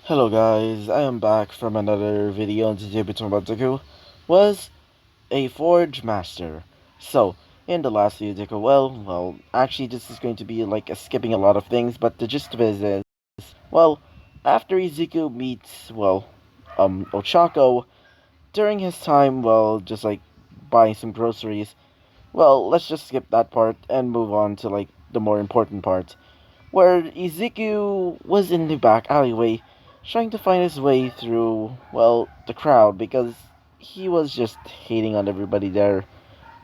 Hello guys, I am back from another video, and today we're talking about deku was a forgemaster. So, in the last video deku, actually this is going to be like skipping a lot of things, but the gist of it is, well, after Izuku meets, Ochako, during his time, just like buying some groceries, let's just skip that part and move on to like the more important part where Ezekiel was in the back alleyway trying to find his way through, the crowd because he was just hating on everybody there.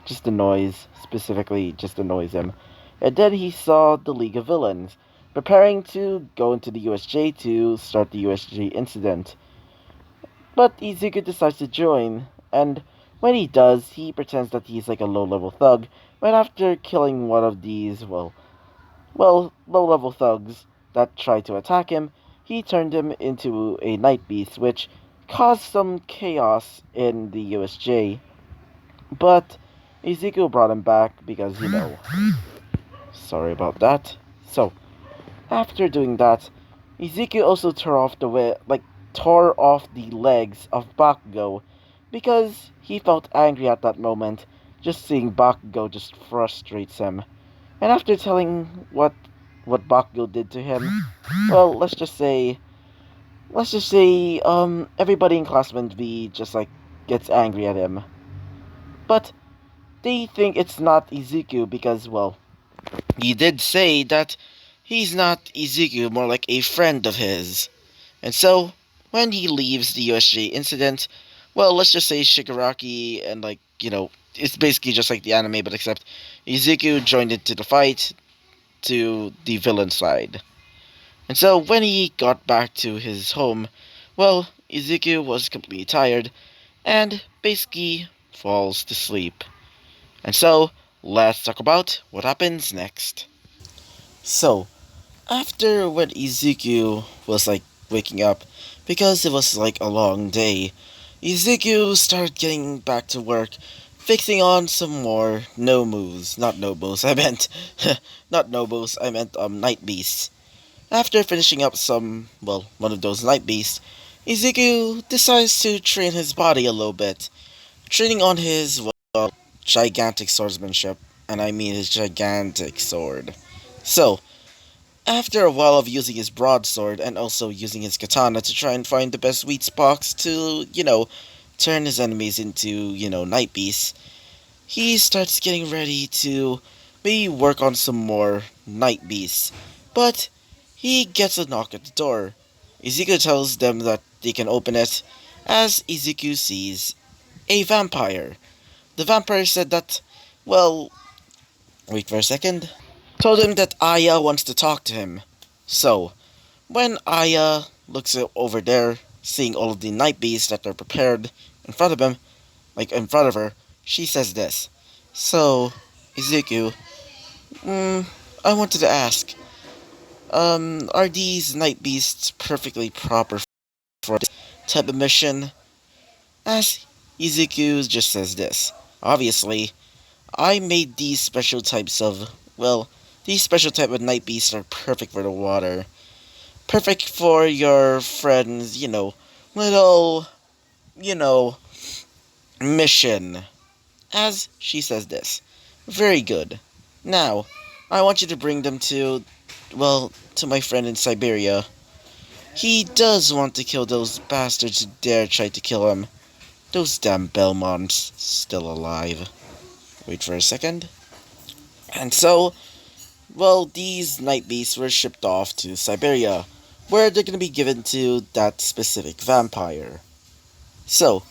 Just the noise, specifically, just annoys him. And then he saw the League of Villains preparing to go into the USJ to start the USJ incident. But Ezekiel decides to join, and when he does, he pretends that he's like a low level thug. But after killing one of these, low-level thugs that tried to attack him, he turned him into a night beast, which caused some chaos in the USJ. But Ezekiel brought him back because, sorry about that. So, after doing that, Ezekiel also tore off the legs of Bakugo because he felt angry at that moment. Just seeing Bakugo just frustrates him. And after telling what Bakugo did to him, well, let's just say everybody in Class 1V just like gets angry at him. But they think it's not Izuku because, he did say that he's not Izuku, more like a friend of his. And so, when he leaves the USJ incident, let's just say Shigaraki and it's basically just like the anime, but except Izuku joined into the fight to the villain side. And so when he got back to his home, Ezekiel was completely tired and basically falls to sleep. And so let's talk about what happens next. So, after when Ezekiel was like waking up, because it was like a long day, Ezekiel started getting back to work, fixing on some more not Nobos, I meant, not Nobos, I meant Night Beasts. After finishing up one of those night beasts, Ezekiel decides to train his body a little bit, training on his, gigantic swordsmanship, and I mean his gigantic sword. So, after a while of using his broadsword and also using his katana to try and find the best sweet spots to, turn his enemies into, night beasts, he starts getting ready to maybe work on some more night beasts. But he gets a knock at the door. Ezekiel tells them that they can open it, as Ezekiel sees a vampire. The vampire said that, well, wait for a second, told him that Aya wants to talk to him. So, when Aya looks over there, seeing all of the night beasts that are prepared in front of him, in front of her, she says this. So, Ezekiel, I wanted to ask, are these night beasts perfectly proper for this type of mission? As Ezekiel just says this. Obviously, I made these special type of night beasts are perfect for the water. Perfect for your friends, little, you know, mission. As she says this. Very good. Now, I want you to bring them to my friend in Siberia. He does want to kill those bastards who dare try to kill him. Those damn Belmonts still alive. Wait for a second. And so, these night beasts were shipped off to Siberia, where they're gonna be given to that specific vampire. So,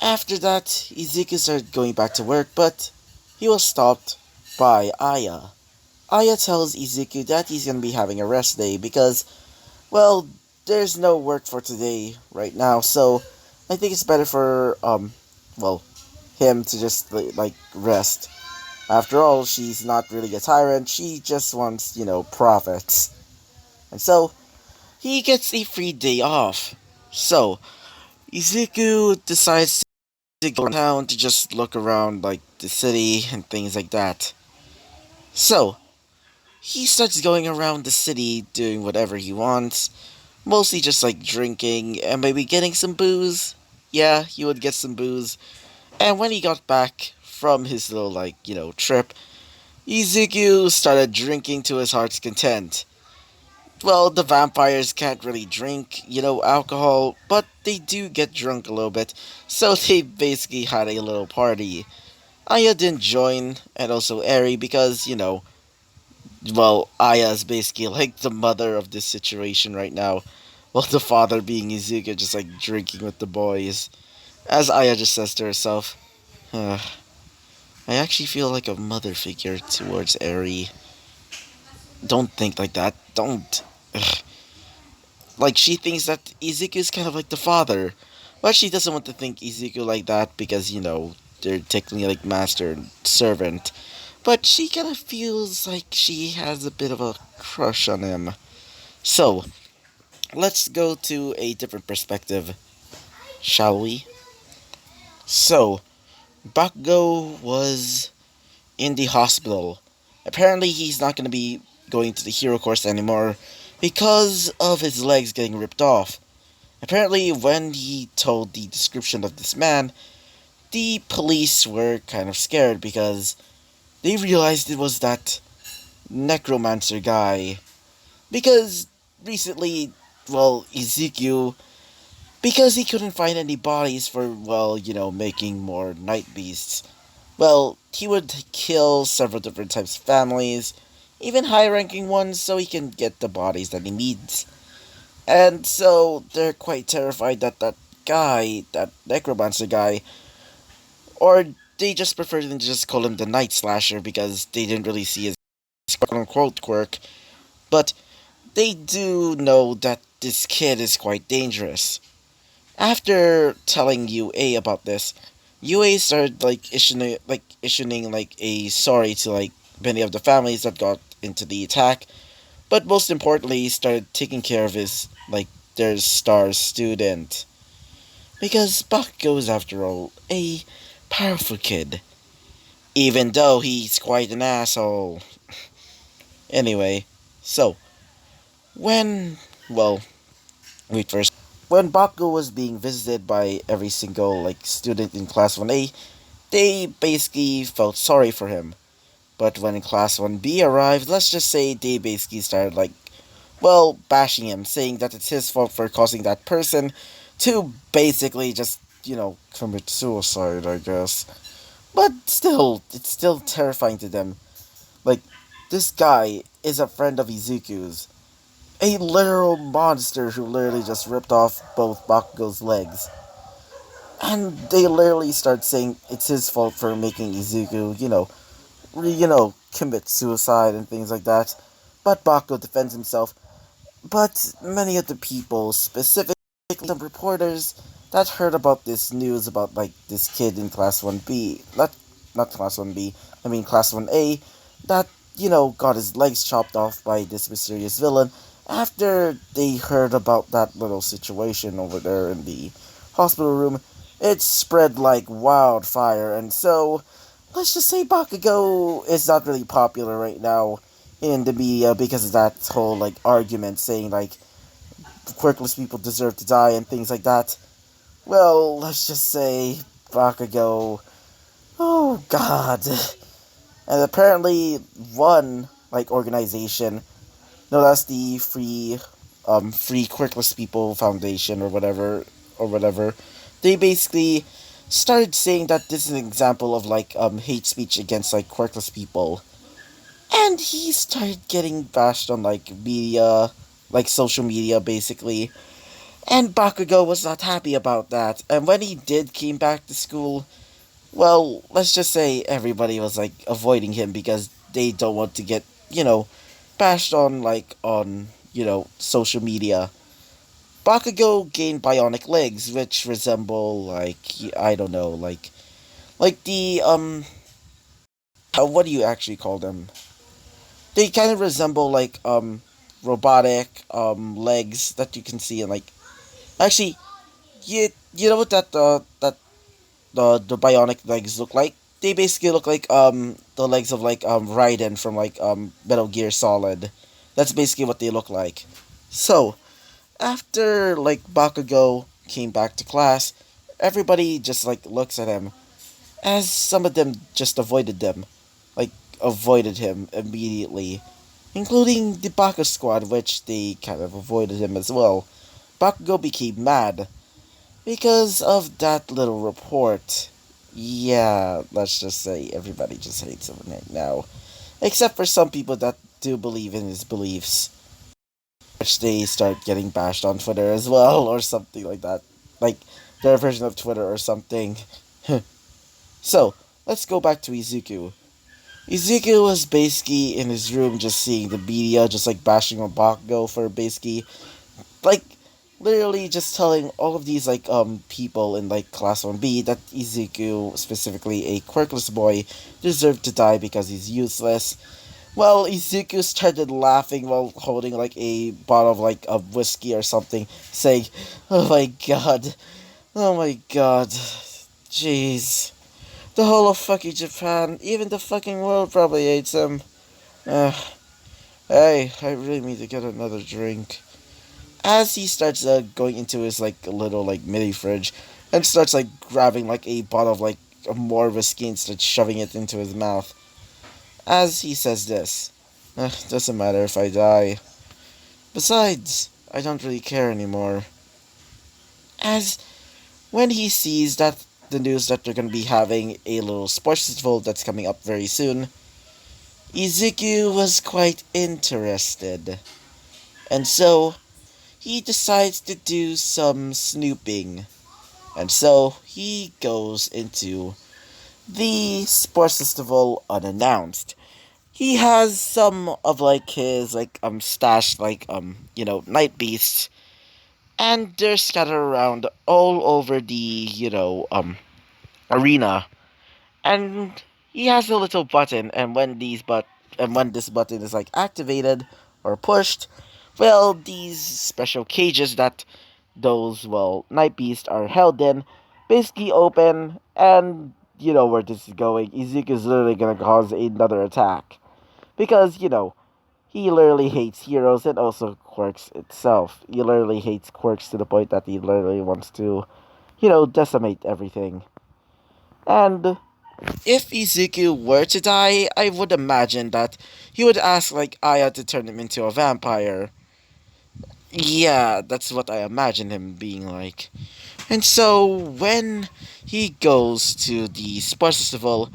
after that, Ezekiel started going back to work, but he was stopped by Aya. Aya tells Ezekiel that he's gonna be having a rest day because, there's no work for today right now, so I think it's better for, him to just, rest. After all, she's not really a tyrant, she just wants, profits. And so, he gets a free day off. So, Ezekiel decides to go town to just look around, the city and things like that. So, he starts going around the city doing whatever he wants, Mostly just like drinking and maybe getting some booze. Yeah, he would get some booze. And when he got back from his little, trip, Izuku started drinking to his heart's content. Well, the vampires can't really drink, alcohol, but they do get drunk a little bit, so they basically had a little party. Aya didn't join, and also Eri, because, well, Aya's basically like the mother of this situation right now, while the father being Izuku just like drinking with the boys. As Aya just says to herself, "Uh, I actually feel like a mother figure towards Eri. Don't think like that. Don't." Ugh. Like, she thinks that Izuku's kind of like the father. But she doesn't want to think Izuku like that because, they're technically like master and servant. But she kind of feels like she has a bit of a crush on him. So, let's go to a different perspective, shall we? So, Bakugo was in the hospital. Apparently, he's not going to be going to the hero course anymore because of his legs getting ripped off. Apparently, when he told the description of this man, the police were kind of scared because they realized it was that necromancer guy. Because recently, well, Ezekiel, because he couldn't find any bodies for, well, making more night beasts, well, he would kill several different types of families, even high ranking ones, so he can get the bodies that he needs. And so they're quite terrified that that guy, that necromancer guy, or they just prefer to just call him the Night Slasher because they didn't really see his quote unquote quirk. But they do know that this kid is quite dangerous. After telling UA about this, UA started issuing like a sorry to like many of the families that got into the attack, but most importantly, he started taking care of his their star student. Because Bakugo is, after all, a powerful kid, even though he's quite an asshole. Anyway, so, when, well, wait first. When Bakugo was being visited by every single, student in Class 1A, they basically felt sorry for him. But when Class 1B arrived, let's just say they basically started, well, bashing him, saying that it's his fault for causing that person to basically just, commit suicide, I guess. But still, it's still terrifying to them. Like, this guy is a friend of Izuku's. A literal monster who literally just ripped off both Bakugo's legs. And they literally start saying it's his fault for making Izuku, commit suicide and things like that. But Bakugo defends himself. But many of the people, specifically the reporters that heard about this news about this kid in Class 1B, not Class 1B, I mean Class 1A, that got his legs chopped off by this mysterious villain. After they heard about that little situation over there in the hospital room, it spread like wildfire, and so let's just say Bakugo is not really popular right now in the media because of that whole argument saying quirkless people deserve to die and things like that. Well, let's just say Bakugo. Oh God! And apparently, one organization, no, that's the Free Quirkless People Foundation or whatever. They basically started saying that this is an example of hate speech against quirkless people, and he started getting bashed on media, social media basically. And Bakugo was not happy about that. And when he did came back to school, well, let's just say everybody was avoiding him because they don't want to get, bashed on social media. Bakugo gained bionic legs which resemble I don't know, the what do you actually call them? They kind of resemble robotic legs that you can see in actually, you know what the bionic legs look like? They basically look like the legs of Raiden from Metal Gear Solid. That's basically what they look like. So, After like Bakugo came back to class, everybody just like looks at him, as some of them just avoided them, like avoided him immediately, including the Baku squad, which they kind of avoided him as well. Bakugo became mad because of that little report. Yeah, let's just say everybody just hates him right now, except for some people that do believe in his beliefs, which they start getting bashed on Twitter as well, or something like that. Like their version of Twitter or something. So, let's go back to Izuku. Izuku was basically in his room just seeing the media, just like bashing on Bakugo for basically, like, literally just telling all of these, like, people in, like, Class 1B that Izuku, specifically a quirkless boy, deserved to die because he's useless. Well, Izuku started laughing while holding like a bottle of like a whiskey or something, saying, "Oh my god, oh my god, jeez, the whole of fucking Japan, even the fucking world probably hates him." Uh, hey, I really need to get another drink. As he starts going into his like little like mini fridge, and starts like grabbing like a bottle of like more whiskey and starts shoving it into his mouth. As he says this, doesn't matter if I die. Besides, I don't really care anymore. As when he sees that the news that they're going to be having a little sports festival that's coming up very soon, Izuku was quite interested. And so, he decides to do some snooping. And so, he goes into the sports festival unannounced. He has some of like his like stashed like night beasts, and they're scattered around all over the arena. And he has a little button, and when this button is like activated or pushed, well, these special cages that those night beasts are held in basically open, and you know where this is going. Izuku is literally gonna cause another attack because he literally hates heroes and also quirks itself. He literally hates quirks to the point that he literally wants to, decimate everything. And if Izuku were to die, I would imagine that he would ask like Aya to turn him into a vampire. Yeah, that's what I imagine him being like. And so when he goes to the sports festival,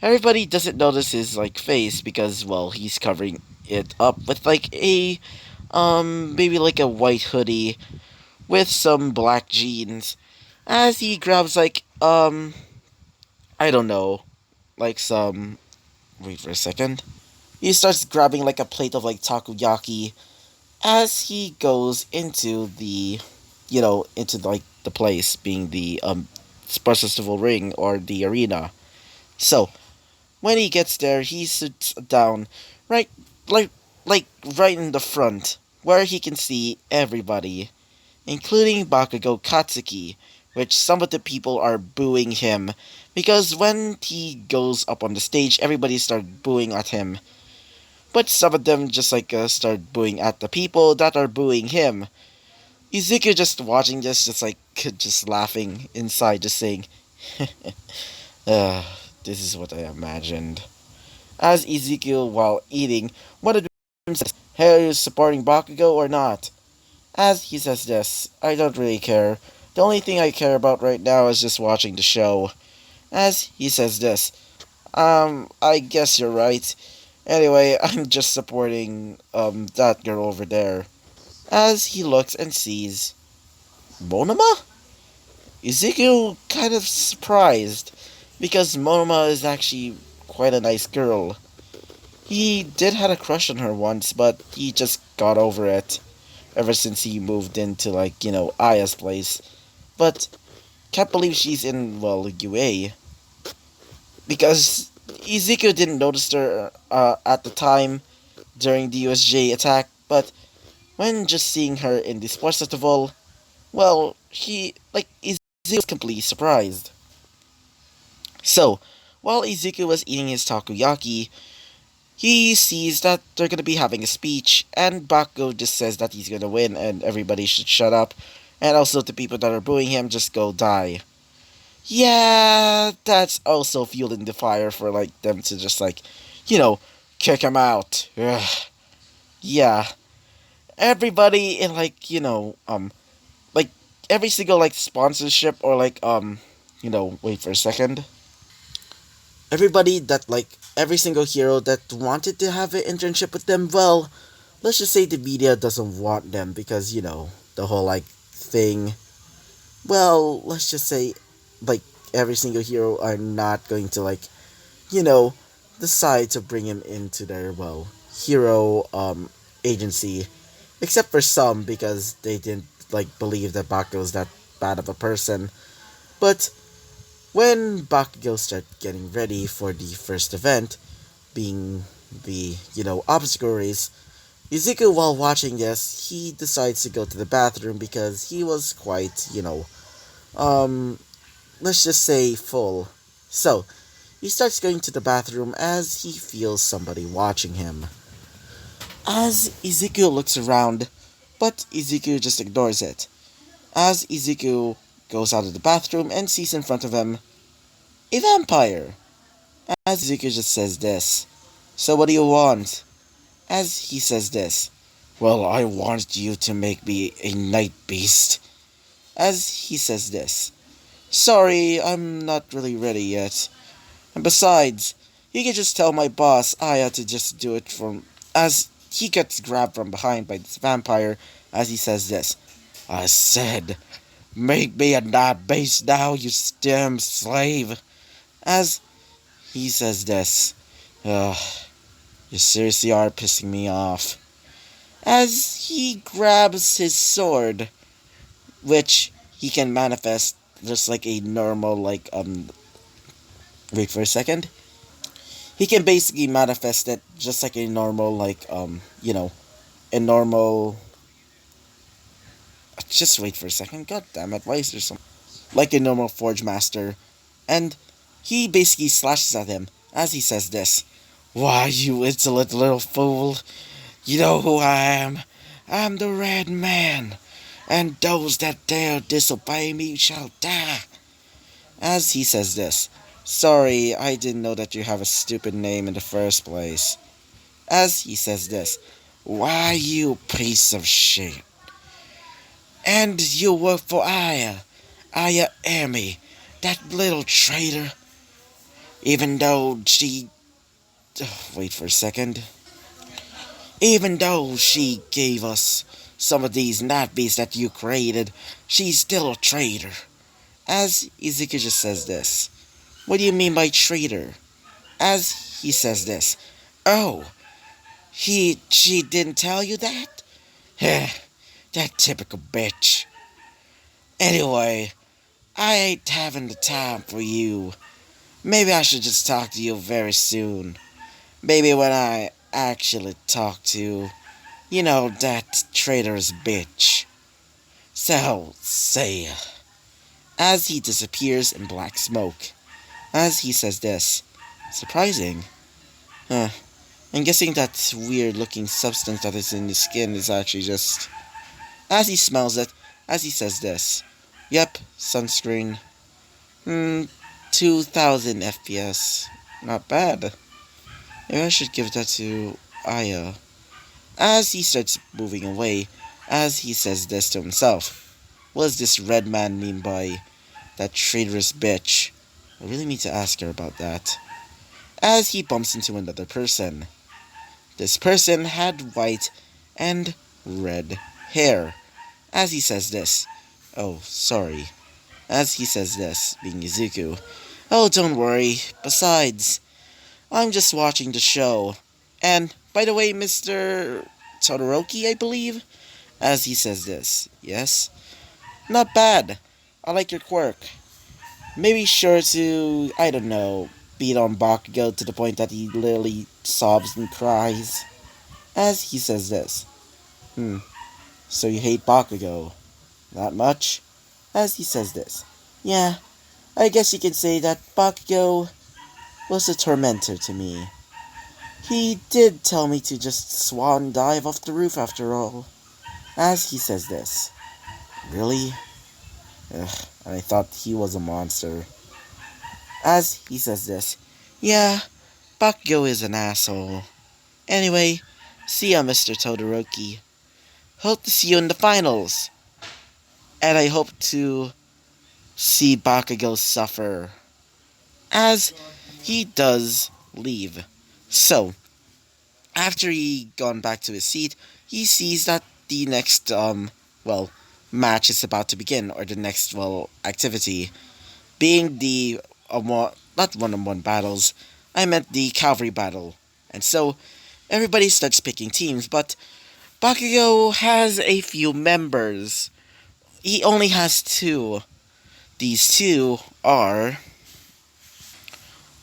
everybody doesn't notice his like face because he's covering it up with like a maybe like a white hoodie with some black jeans, as he grabs like I don't know, like some, wait for a second. He starts grabbing like a plate of like takoyaki as he goes into the into like the place being the sports festival ring or the arena. So when he gets there, he sits down right like like right in the front where he can see everybody, including Bakugo Katsuki, which some of the people are booing him because when he goes up on the stage, everybody starts booing at him. But some of them just like start booing at the people that are booing him. Izuku just watching this, just like just laughing inside, just saying, uh, "This is what I imagined." As Ezekiel, while eating, one of them says, "Hey, are you supporting Bakugo or not?" As he says this, I don't really care. The only thing I care about right now is just watching the show. As he says this, I guess you're right. Anyway, I'm just supporting, that girl over there. As he looks and sees Monoma? Ezekiel kind of surprised, because Monoma is actually quite a nice girl. He did had a crush on her once, but he just got over it ever since he moved into, like, Aya's place. But can't believe she's in, UA. Because Ezekiel didn't notice her at the time during the USJ attack, but when just seeing her in the sports festival, Ezekiel was completely surprised. So, while Ezekiel was eating his takoyaki, He sees that they're gonna be having a speech, and Bakugo just says that he's gonna win and everybody should shut up, and also the people that are booing him just go die. Yeah, that's also fueling the fire for like them to just like, you know, kick him out. Ugh. Yeah, everybody in like like every single like sponsorship or like wait for a second. Everybody that like every single hero that wanted to have an internship with them, well, let's just say the media doesn't want them because the whole like thing. Well, let's just say like every single hero are not going to like you know decide to bring him into their hero agency, except for some because they didn't like believe that Bakugo was that bad of a person. But when Bakugo started getting ready for the first event, being the obstacle race, Izuku, while watching this, he decides to go to the bathroom because he was quite um let's just say full. So he starts going to the bathroom as he feels somebody watching him. As Izuku looks around, but Izuku just ignores it. As Izuku goes out of the bathroom and sees in front of him a vampire. As Izuku just says this, "So what do you want?" As he says this, "Well, I want you to make me a night beast." As he says this, "Sorry, I'm not really ready yet. And besides, you can just tell my boss Aya to just do it from..." As he gets grabbed from behind by this vampire, as he says this, "I said, make me a night beast now, you damn slave." As he says this, ugh, you seriously are pissing me off. As he grabs his sword, which he can manifest just like a normal, wait for a second. He can basically manifest it just like a normal, a normal. Just wait for a second. God damn it! Why is there some like a normal forgemaster? And he basically slashes at him as he says this. "Why, you insolent little fool! You know who I am. I'm the Red Man, and those that dare disobey me shall die." As he says this, "Sorry, I didn't know that you have a stupid name in the first place." As he says this, "Why, you piece of shit. And you work for Aya Amy, that little traitor. Even though she... wait for a second. Even though she gave us some of these nightbeasts that you created, she's still a traitor." As Izuku just says this, "What do you mean by traitor?" As he says this, "Oh, she didn't tell you that?" Heh, that typical bitch. "Anyway, I ain't having the time for you. Maybe I should just talk to you very soon. Maybe when I actually talk to, that traitorous bitch. So, see ya." As he disappears in black smoke. As he says this, "Surprising. Huh. I'm guessing that weird looking substance that is in his skin is actually just..." As he smells it, as he says this, "Yep, sunscreen. 2000 FPS. Not bad. Maybe I should give that to Aya." As he starts moving away, as he says this to himself, "What does this red man mean by that traitorous bitch? I really need to ask her about that." As he bumps into another person. This person had white and red hair. As he says this, "Oh, sorry." As he says this, being Izuku, "Oh, don't worry. Besides, I'm just watching the show. And, by the way, Mr. Todoroki, I believe?" As he says this, "Yes? Not bad. I like your quirk. Maybe sure to, I don't know, beat on Bakugo to the point that he literally sobs and cries." As he says this, "So you hate Bakugo? That much?" As he says this, "Yeah, I guess you could say that Bakugo was a tormentor to me." He did tell me to just swan dive off the roof after all. As he says this. Really? Ugh, I thought he was a monster. As he says this. Yeah, Bakugo is an asshole. Anyway, see ya, Mr. Todoroki. Hope to see you in the finals. And I hope to see Bakugo suffer. As he does leave. So, after he gone back to his seat, he sees that the next well match is about to begin, or the next activity being the not one-on-one battles. I meant the cavalry battle, and so everybody starts picking teams. But Bakugo has a few members. He only has two. These two are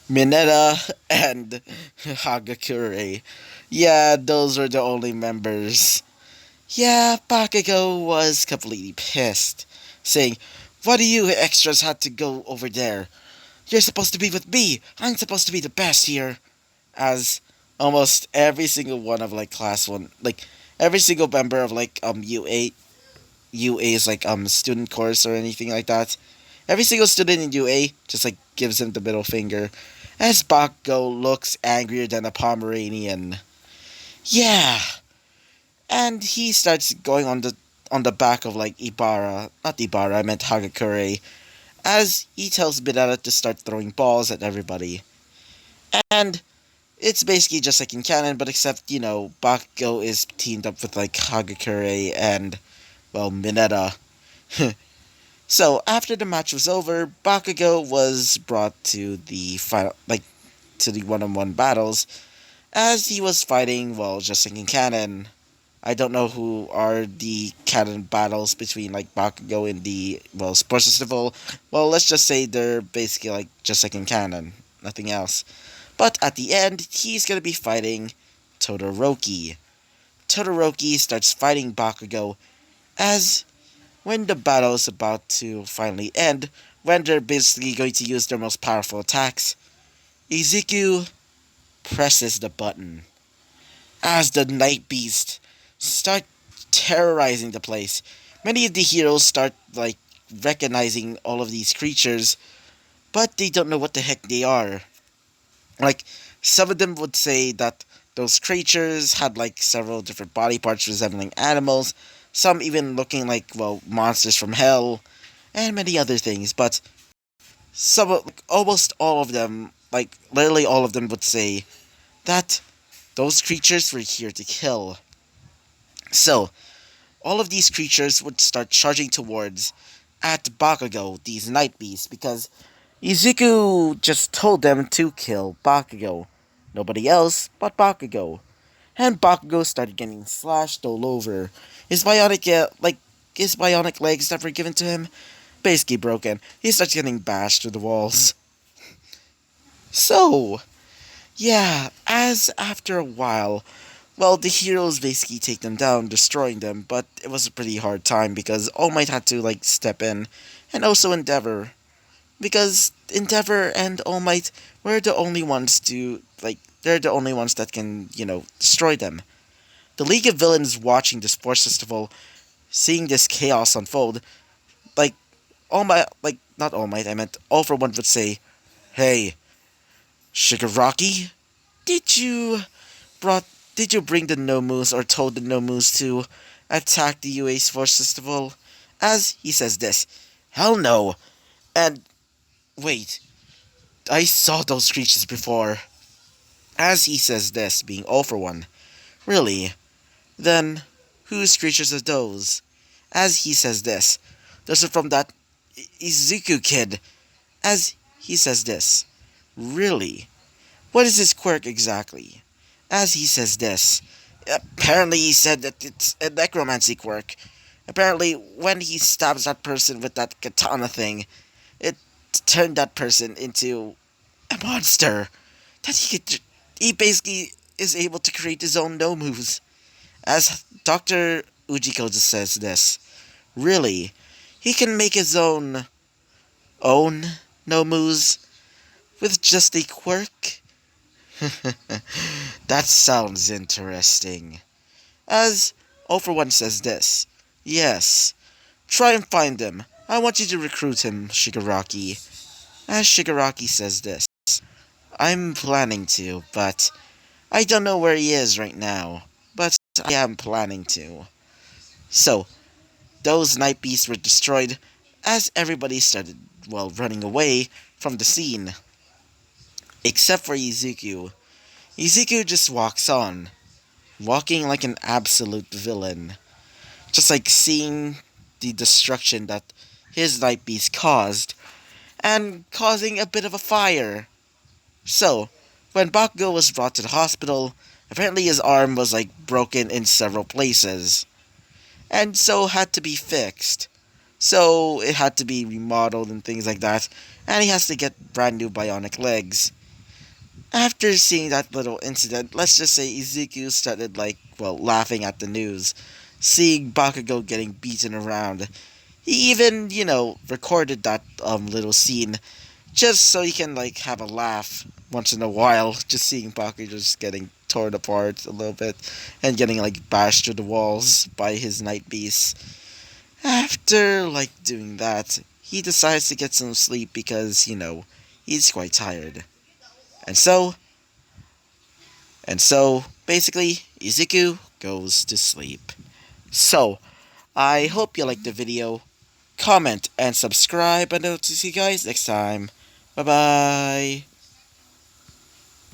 Mineta and Hagakure. Yeah, those are the only members. Yeah, Bakugo was completely pissed, saying, "Why do you extras had to go over there? You're supposed to be with me. I'm supposed to be the best here." As almost every single one of class one, every single member of UA is student course or anything like that. Every single student in UA just gives him the middle finger, as Bakugo looks angrier than a Pomeranian. Yeah, and he starts going on the back of Ibarra, not Ibarra, I meant Hagakure, as he tells Mineta to start throwing balls at everybody. And it's basically just like in canon, but except, Bakugo is teamed up with Hagakure and, Mineta. So after the match was over, Bakugo was brought to the final, to the one-on-one battles, as he was fighting, just like in canon. I don't know who are the canon battles between Bakugo and the sports festival. Well, let's just say they're basically just like in canon, nothing else. But at the end, he's gonna be fighting Todoroki. Todoroki starts fighting Bakugo as when the battle is about to finally end, when they're basically going to use their most powerful attacks, Izuku presses the button as the Night Beast start terrorizing the place. Many of the heroes start recognizing all of these creatures, but they don't know what the heck they are. Like some of them would say that those creatures had several different body parts resembling animals, some even looking like monsters from hell, and many other things. But almost all of them, literally all of them, would say that those creatures were here to kill. So all of these creatures would start charging towards at Bakugo, these night beasts, because Izuku just told them to kill Bakugo. Nobody else but Bakugo. And Bakugo started getting slashed all over. His bionic, his bionic legs that were given to him, basically broken. He starts getting bashed through the walls. So, yeah, as after a while, the heroes basically take them down, destroying them, but it was a pretty hard time because All Might had to, step in, and also Endeavor. Because Endeavor and All Might were the only ones they're the only ones that can, destroy them. The League of Villains watching the sports festival, seeing this chaos unfold, like, All Might, not All Might, I meant All for One would say, "Hey, Shigaraki, did you brought did you bring the Nomus or told the Nomus to attack the UA Sports Festival?" As he says this, "Hell no." And wait, I saw those creatures before. As he says this, being all for one. Really? Then whose creatures are those? As he says this, those are from that Izuku kid. As he says this. Really? What is his quirk exactly? As he says this. Apparently he said that it's a necromancy quirk. Apparently when he stabs that person with that katana thing, it turned that person into a monster. That he basically is able to create his own no moves. As Dr. Ujiko just says this. Really? He can make his own no moves with just a quirk? That sounds interesting. As All for One says this. Yes, try and find him. I want you to recruit him, Shigaraki. As Shigaraki says this. I'm planning to, but I don't know where he is right now. But I am planning to. So, those night beasts were destroyed as everybody started, well, running away from the scene. Except for Izuku. Izuku just walks on, walking like an absolute villain. Just like seeing the destruction that his night beast caused, and causing a bit of a fire. So, when Bakugo was brought to the hospital, apparently his arm was like broken in several places, and so had to be fixed. So it had to be remodeled and things like that, and he has to get brand new bionic legs. After seeing that little incident, let's just say Izuku started like, well, laughing at the news, seeing Bakugo getting beaten around. He even, recorded that little scene just so he can like have a laugh once in a while, just seeing Bakugo just getting torn apart a little bit and getting like bashed to the walls by his night beasts. After like doing that, he decides to get some sleep because, he's quite tired. And so, basically, Izuku goes to sleep. So, I hope you liked the video. Comment and subscribe, and I'll see you guys next time. Bye bye.